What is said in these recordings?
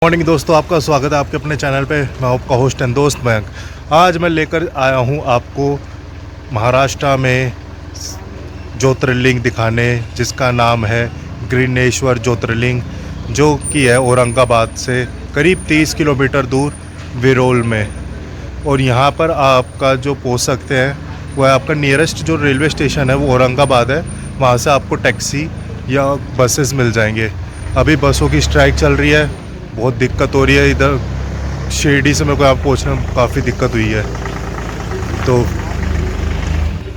Morning दोस्तों, आपका स्वागत है आपके अपने चैनल पे। मैं आपका होस्ट एंड दोस्त मयंक। आज मैं लेकर आया हूँ आपको महाराष्ट्र में ज्योतिर्लिंग दिखाने, जिसका नाम है ग्रिनेश्वर ज्योतिर्लिंग, जो कि है औरंगाबाद से करीब 30 किलोमीटर दूर विरोल में। और यहाँ पर आपका जो पहुँच सकते हैं वो है आपका नियरेस्ट जो रेलवे स्टेशन है वो औरंगाबाद है। वहाँ से आपको टैक्सी या बसेस मिल जाएंगे। अभी बसों की स्ट्राइक चल रही है, बहुत दिक्कत हो रही है। इधर शिरडी से मेरे को यहाँ पहुँचने में काफ़ी दिक्कत हुई है।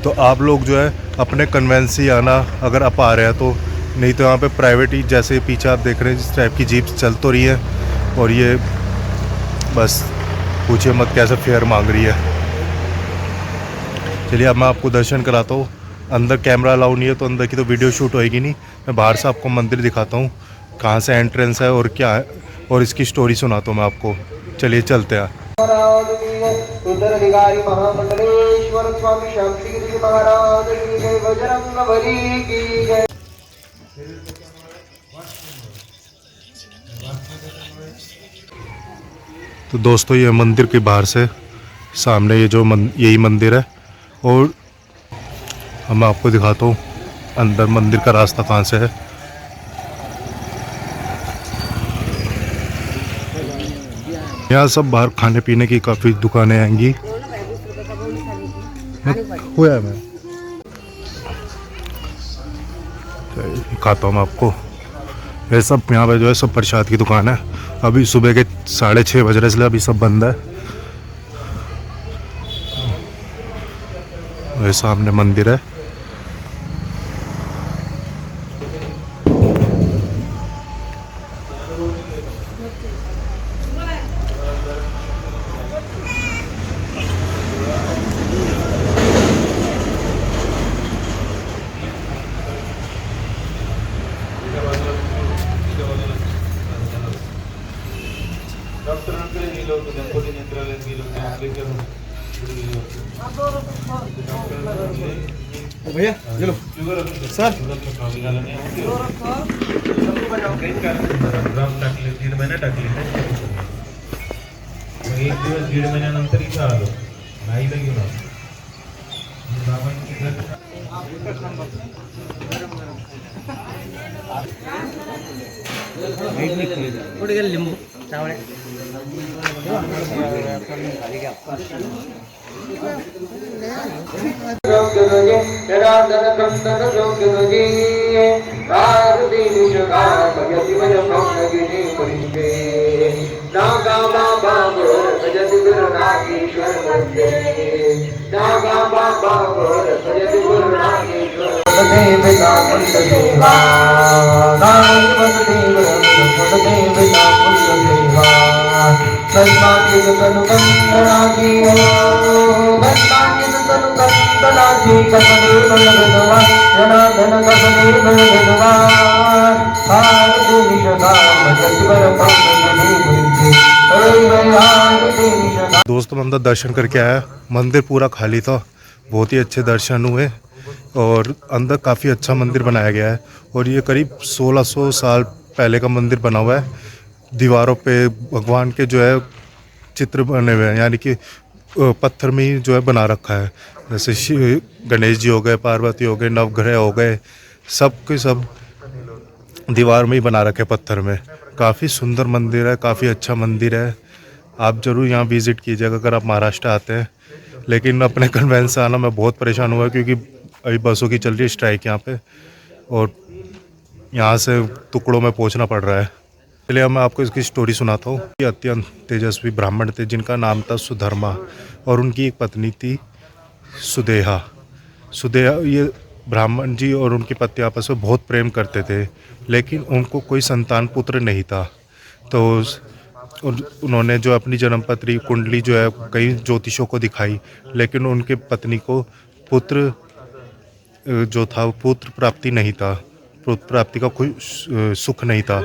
तो आप लोग जो है अपने कन्वेंस से आना, अगर आप आ रहे हैं तो। नहीं तो यहाँ पे प्राइवेट ही, जैसे पीछे आप देख रहे हैं जिस टाइप की जीप चल तो रही है, और ये बस पूछिए मत कैसे फेयर मांग रही है। चलिए अब मैं आपको दर्शन कराता हूँ। अंदर कैमरा अलाउ नहीं है तो अंदर की तो वीडियो शूट होएगी नहीं। मैं बाहर से आपको मंदिर दिखाता हूँ, कहाँ से एंट्रेंस है और क्या है, और इसकी स्टोरी सुनाता हूँ मैं आपको। चलिए चलते हैं। उत्तराधिकारी महामंडलेश्वर स्वामी श्याम श्री जी महाराज की जय, बजरंगबली की जय। तो दोस्तों, ये मंदिर के बाहर से सामने ये जो यही मंदिर है, और मैं आपको दिखाता हूँ अंदर मंदिर का रास्ता कहाँ से है। यहाँ सब बाहर खाने पीने की काफ़ी दुकानें आएंगी। हुआ मैं खाता हूँ मैं आपको। ये सब यहाँ पे जो है सब प्रसाद की दुकान है। अभी सुबह के 6:30 बज रहे, इसलिए अभी सब बंद है। ये सामने मंदिर है। भैया चलो सर दीड महिना टाकले, एक दिवस 1.5 महिन्यानंतर इथं आलो, आईला घेऊन आलो. कुठे गेले लिंबू चावळे दोस्तों, मैं अंदर दर्शन करके आया। मंदिर पूरा खाली था, बहुत ही अच्छे दर्शन हुए, और अंदर काफ़ी अच्छा मंदिर बनाया गया है। और ये करीब 1600 साल पहले का मंदिर बना हुआ है। दीवारों पे भगवान के जो है चित्र बने हुए हैं, यानी कि पत्थर में ही जो है बना रखा है। जैसे गणेश जी हो गए, पार्वती हो गए, नवग्रह हो गए, सब के सब दीवार में ही बना रखे पत्थर में। काफ़ी सुंदर मंदिर है, काफ़ी अच्छा मंदिर है। आप ज़रूर यहाँ विज़िट कीजिएगा अगर आप महाराष्ट्र आते हैं। लेकिन अपने कन्वेंस से आना मैं बहुत परेशान हुआ, क्योंकि अभी बसों की चल रही है स्ट्राइक यहाँ पे, और यहाँ से टुकड़ों में पहुँचना पड़ रहा है। चलिए मैं आपको इसकी स्टोरी सुनाता हूँ। ये अत्यंत तेजस्वी ब्राह्मण थे जिनका नाम था सुधर्मा, और उनकी एक पत्नी थी सुदेहा। ये ब्राह्मण जी और उनकी पत्नी आपस में बहुत प्रेम करते थे, लेकिन उनको कोई संतान पुत्र नहीं था। तो उन्होंने जो अपनी जन्मपत्री कुंडली जो है कई ज्योतिषों को दिखाई, लेकिन उनके पत्नी को पुत्र जो था पुत्र प्राप्ति नहीं था, पुत्र प्राप्ति का कोई सुख नहीं था।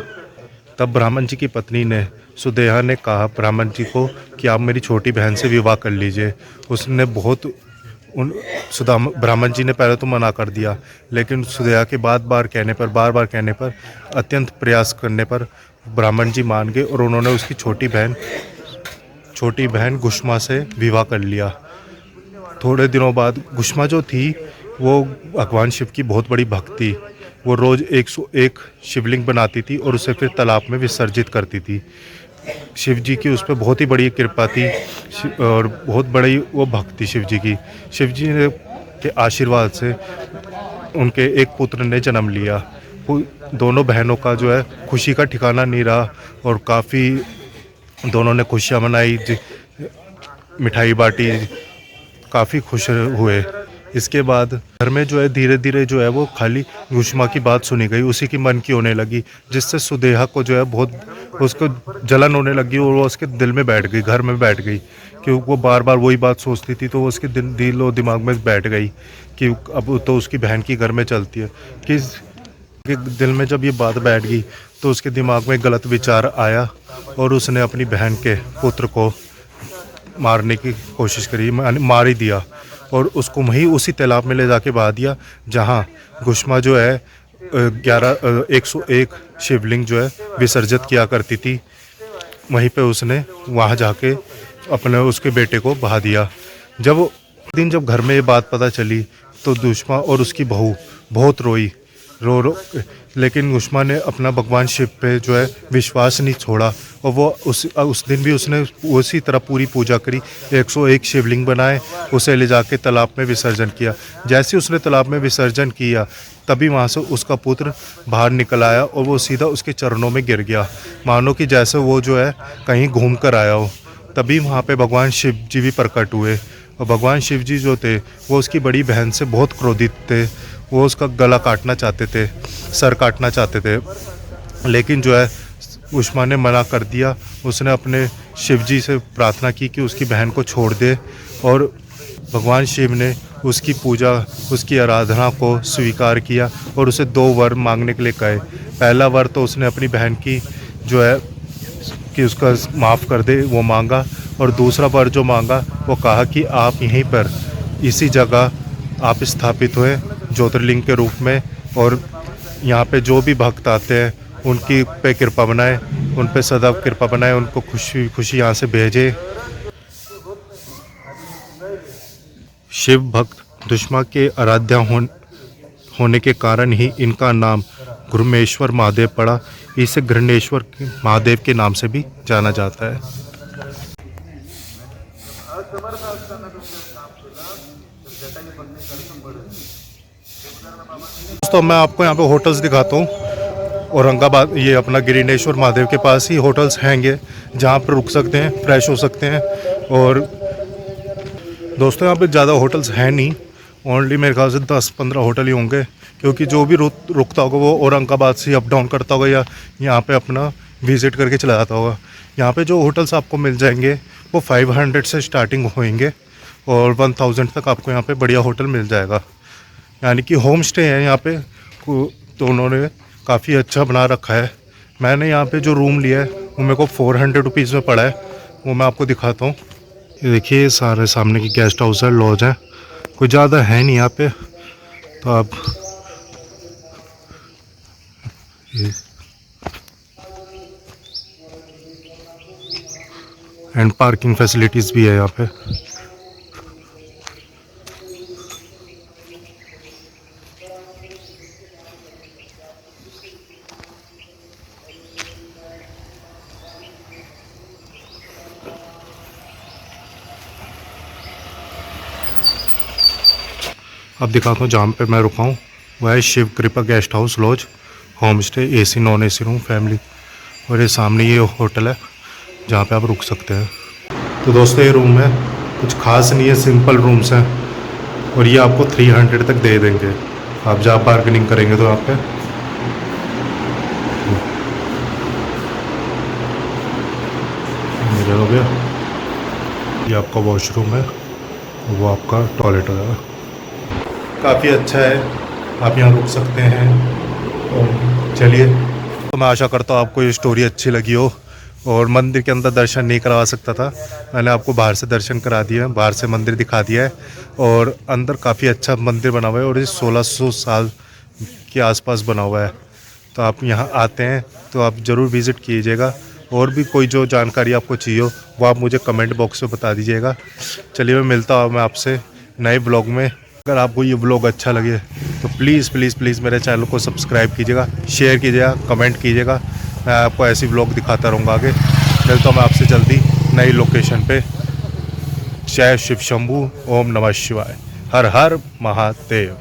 तब ब्राह्मण जी की पत्नी ने, सुदेहा ने कहा ब्राह्मण जी को कि आप मेरी छोटी बहन से विवाह कर लीजिए। उसने बहुत ब्राह्मण जी ने पहले तो मना कर दिया, लेकिन सुदेहा के बार बार कहने पर अत्यंत प्रयास करने पर ब्राह्मण जी मान गए और उन्होंने उसकी छोटी बहन गुष्मा से विवाह कर लिया। थोड़े दिनों बाद गुष्मा जो थी वो भगवान शिव की बहुत बड़ी भक्त थी। वो रोज़ 101 शिवलिंग बनाती थी और उसे फिर तालाब में विसर्जित करती थी। शिव जी की उस पर बहुत ही बड़ी कृपा थी और बहुत बड़ी वो भक्त थी शिव जी की। शिव जी ने के आशीर्वाद से उनके एक पुत्र ने जन्म लिया। दोनों बहनों का जो है खुशी का ठिकाना नहीं रहा और काफ़ी दोनों ने खुशियाँ मनाई, मिठाई बांटी, काफ़ी खुश हुए। इसके बाद घर में जो है धीरे धीरे जो है वो खाली गुष्मा की बात सुनी गई, उसी की मन की होने लगी, जिससे सुदेहा को जो है बहुत उसको जलन होने लगी और वो उसके दिल में बैठ गई, घर में बैठ गई कि वो बार बार वही बात सोचती थी। तो वो उसके दिल और दिमाग में बैठ गई कि अब तो उसकी बहन की घर में चलती है। कि दिल में जब ये बात बैठ गई तो उसके दिमाग में गलत विचार आया और उसने अपनी बहन के पुत्र को मारने की कोशिश करी, मार ही दिया और उसको वहीं उसी तालाब में ले जाके बहा दिया जहाँ गुष्मा जो है 101 शिवलिंग जो है विसर्जित किया करती थी। वहीं पे उसने वहाँ जाके अपने उसके बेटे को बहा दिया। जब घर में ये बात पता चली तो गुष्मा और उसकी बहू बहुत रोई, रो लेकिन गुष्मा ने अपना भगवान शिव पे जो है विश्वास नहीं छोड़ा और वो उस दिन भी उसने उसी तरह पूरी पूजा करी, 101 शिवलिंग बनाए, उसे ले जाके तालाब में विसर्जन किया। जैसे उसने तालाब में विसर्जन किया तभी वहाँ से उसका पुत्र बाहर निकल आया और वो सीधा उसके चरणों में गिर गया, मानो कि जैसे वो जो है कहीं घूम कर आया हो। तभी वहाँ पे भगवान शिव जी भी प्रकट हुए और भगवान शिव जी जो थे वो उसकी बड़ी बहन से बहुत क्रोधित थे। वो उसका गला काटना चाहते थे, सर काटना चाहते थे, लेकिन जो है गुष्मा ने मना कर दिया। उसने अपने शिव जी से प्रार्थना की कि उसकी बहन को छोड़ दे और भगवान शिव ने उसकी पूजा, उसकी आराधना को स्वीकार किया और उसे 2 वर मांगने के लिए कहे। पहला वर तो उसने अपनी बहन की जो है कि उसका माफ़ कर दे वो मांगा और दूसरा वर जो मांगा वो कहा कि आप यहीं पर इसी जगह आप स्थापित हुए ज्योतिर्लिंग के रूप में और यहाँ पे जो भी भक्त आते हैं उनकी पे कृपा बनाए, उन पे सदा कृपा बनाए, उनको खुशी खुशी यहाँ से भेजे। शिव भक्त दुष्मा के आराध्य होने के कारण ही इनका नाम घृण्येश्वर महादेव पड़ा। इसे घृण्येश्वर महादेव के नाम से भी जाना जाता है। दोस्तों मैं आपको यहाँ पे होटल्स दिखाता हूँ। औरंगाबाद ये अपना घृण्येश्वर महादेव के पास ही होटल्स हैंगे जहाँ पर रुक सकते हैं, फ्रेश हो सकते हैं। और दोस्तों यहाँ पे ज़्यादा होटल्स हैं नहीं, ओनली मेरे ख्याल से 10-15 होटल ही होंगे, क्योंकि जो भी रुकता होगा वो औरंगाबाद से अप डाउन करता होगा या यहाँ पे अपना विज़िट करके चला जाता होगा। यहाँ पे जो होटल्स आपको मिल जाएंगे वो 500 से स्टार्टिंग होंगे और 1000 तक आपको यहाँ पे बढ़िया होटल मिल जाएगा। यानी कि होम स्टे है यहाँ पे, तो उन्होंने काफ़ी अच्छा बना रखा है। मैंने यहाँ पे जो रूम लिया है वो मेरे को 400 रुपीज़ में पड़ा है, वो मैं आपको दिखाता हूँ। ये देखिए सारे सामने की गेस्ट हाउस है, लॉज है, कोई ज़्यादा है नहीं यहाँ पे। तो आप एंड पार्किंग फैसिलिटीज़ भी है यहाँ पे। अब दिखाता हूँ जहाँ पे मैं रुका हूँ, वह है Shiv Kripa guest house lodge home stay, AC non AC room family. और ये सामने ये होटल है जहाँ पे आप रुक सकते हैं। तो दोस्तों ये रूम है, कुछ खास नहीं है, सिंपल रूम्स हैं और ये आपको 300 तक दे देंगे आप जहाँ बार्गेनिंग करेंगे तो आप पे। ये हो गया, ये आपका वॉशरूम है, वो आपका टॉयलेट होगा। काफ़ी अच्छा है, आप यहाँ रुक सकते हैं। और चलिए, तो मैं आशा करता हूँ आपको ये स्टोरी अच्छी लगी हो। और मंदिर के अंदर दर्शन नहीं करवा सकता था, मैंने आपको बाहर से दर्शन करा दिया है, बाहर से मंदिर दिखा दिया है। और अंदर काफ़ी अच्छा मंदिर बना हुआ है और ये 1600 साल के आसपास बना हुआ है। तो आप यहाँ आते हैं तो आप ज़रूर विज़िट कीजिएगा। और भी कोई जो जानकारी आपको चाहिए हो वो आप मुझे कमेंट बॉक्स में बता दीजिएगा। चलिए मैं मिलता हूँ मैं आपसे नए ब्लॉग में। अगर आपको ये ब्लॉग अच्छा लगे तो प्लीज़ प्लीज़ प्लीज़ मेरे चैनल को सब्सक्राइब कीजिएगा, शेयर कीजिएगा, कमेंट कीजिएगा। मैं आपको ऐसी ब्लॉग दिखाता रहूँगा आगे। मिलता हूँ मैं आपसे जल्दी नई लोकेशन पे। जय शिव शंभू, ओम नमः शिवाय, हर हर महादेव।